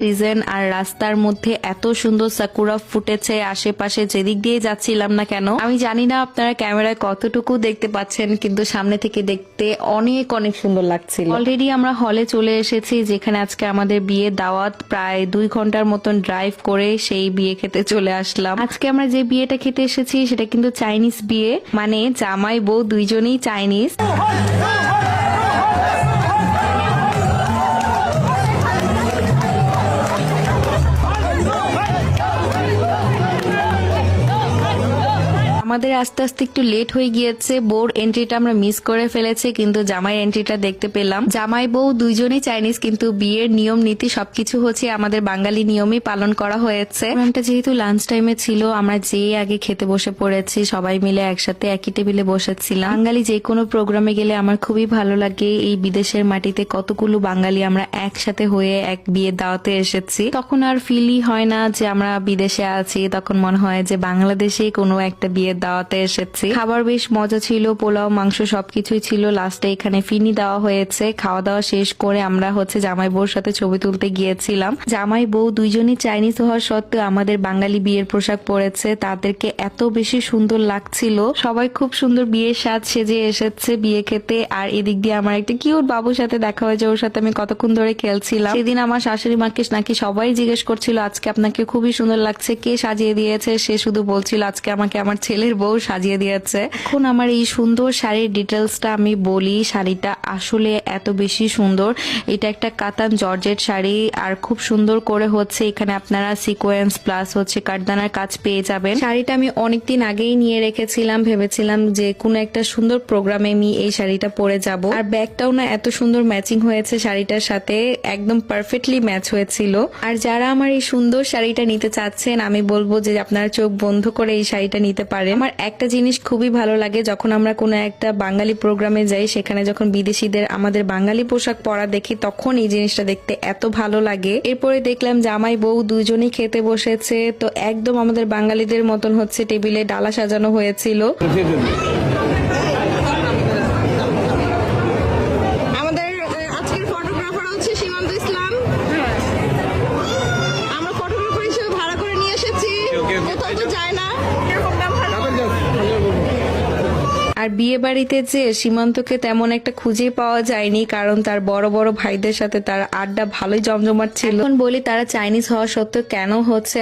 Season আর রাস্তার মধ্যে এত সুন্দর সাকুরা ফুটেছে, আশেপাশে যেদিক দিয়ে যাচ্ছিলাম না কেন আমি জানি না আপনারা ক্যামেরায় কতটুকু দেখতে পাচ্ছেন, কিন্তু সামনে থেকে দেখতে অনেক অনেক সুন্দর লাগছিল। অলরেডি আমরা হলে চলে এসেছি, যেখানে আজকে আমাদের বিয়ে দাওয়াত। প্রায় 2 ঘন্টার মতন ড্রাইভ করে সেই বিয়ে খেতে চলে আসলাম। আজকে আমরা যে বিয়েটা খেতে এসেছি সেটা কিন্তু চাইনিজ বিয়ে, মানে জামাই বউ দুইজনেই চাইনিজ। আমাদের আস্তে আস্তে একটু লেট হয়ে গিয়েছে, বউর এন্ট্রিটা আমরা মিস করে ফেলেছি, কিন্তু জামাই এন্ট্রিটা দেখতে পেলাম। জামাই বউ দুইজনই চাইনিজ, কিন্তু বিয়ের নিয়ম নীতি সবকিছু হচ্ছে আমাদের বাঙালি নিয়মই পালন করা হয়েছে। প্রোগ্রামটা যেহেতু লাঞ্চ টাইমে ছিল, আমরা যে আগে খেতে বসে পড়েছি, সবাই মিলে একসাথে একই টেবিলে বসেছিলাম। বাঙালি যে কোনো প্রোগ্রামে গেলে আমার খুবই ভালো লাগে। এই বিদেশের মাটিতে কতগুলো বাঙালি আমরা একসাথে হয়ে এক বিয়ে দাওয়াতে এসেছি, তখন আর ফিলই হয় না যে আমরা বিদেশে আছি, তখন মনে হয় যে বাংলাদেশে কোনো একটা বিয়ে দাওয়াতে এসেছি। খাবার বেশ মজা ছিল, পোলাও মাংস সবকিছুই ছিল। লাস্টে এখানে ফিনি দেওয়া হয়েছে। খাওয়া দাওয়া শেষ করে আমরা জামাই বউর সাথে ছবি তুলতে গিয়েছিলাম। জামাই বউ দুইজনই চাইনিজ হওয়ার সত্ত্বেও আমাদের বাঙালি বিয়ের পোশাক পরেছে, তাদেরকে এত বেশি সুন্দর লাগছিল। সবাই খুব সুন্দর বিয়ের সাজ সেজে এসেছে বিয়ে খেতে। আর এদিক দিয়ে আমার একটা কিউট বাবুর সাথে দেখা হয়েছে, ওর সাথে আমি কতক্ষণ ধরে খেলছিলাম। সেদিন আমার শাশুড়ি মাকে নাকি সবাই জিজ্ঞেস করছিল আজকে আপনাকে খুবই সুন্দর লাগছে, কে সাজিয়ে দিয়েছে। সে শুধু বলছিল আজকে আমাকে আমার ছেলের বউ সাজিয়ে দিয়েছে। এখন আমার এই সুন্দর শাড়ির ডিটেলসটা আমি বলি। শাড়িটা আসলে এত বেশি সুন্দর। এটা একটা কাতান জর্জেট শাড়ি, আর খুব সুন্দর করে এখানে আপনারা সিকোয়েন্স প্লাস কাঠদানার কাজ পেয়ে যাবেন। শাড়িটা আমি অনেকদিন আগেই নিয়ে রেখেছিলাম, ভেবেছিলাম যে কোনো একটা সুন্দর প্রোগ্রামে আমি এই শাড়িটা পরে যাব। আর ব্যাগটাও না এত সুন্দর ম্যাচিং হয়েছে শাড়িটার সাথে, একদম পারফেক্টলি ম্যাচ হয়েছিল। আর যারা আমার এই সুন্দর শাড়িটা নিতে চাচ্ছেন, আমি বলবো যে আপনারা চোখ বন্ধ করে এই শাড়িটা নিতে পারেন। আমার একটা জিনিস খুবই ভালো লাগে, যখন আমরা কোনো একটা বাঙালি প্রোগ্রামে যাই, সেখানে যখন বিদেশিদের আমাদের বাঙালি পোশাক পরা দেখি, তখন এই জিনিসটা দেখতে এত ভালো লাগে। এরপরে দেখলাম জামাই বউ দুজনেই খেতে বসেছে, তো একদম আমাদের বাঙালিদের মতন টেবিলে ডালা সাজানো হয়েছিল। আমাদের আজকের ফটোগ্রাফার হচ্ছে সীমান্ত ইসলাম। আমরা ফটোগ্রাফার হিসেবে ভাড়া করে নিয়ে এসেছি, কোথাও তো যায় না। আর বিয়ে বাড়িতে যে সীমান্তকে তেমন একটা খুঁজে পাওয়া যায়নি, কারণ তার বড় বড় ভাইদের সাথে তার আড্ডা ভালোই জমজমাট ছিল। এখন বলি তারা চাইনিজ হওয়া সত্ত্বেও কেন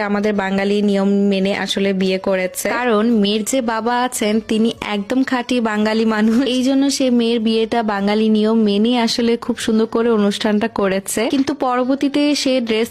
আমাদের বাঙালি নিয়ম মেনে আসলে বিয়ে করেছে, কারণ মেয়ের যে বাবা আছেন তিনি একদম খাঁটি বাঙালি মানুষ, এই জন্য সে মেয়ের বিয়েটা বাঙালি নিয়ম মেনে আসলে খুব সুন্দর করে অনুষ্ঠানটা করেছে। কিন্তু পরবর্তীতে সে ড্রেস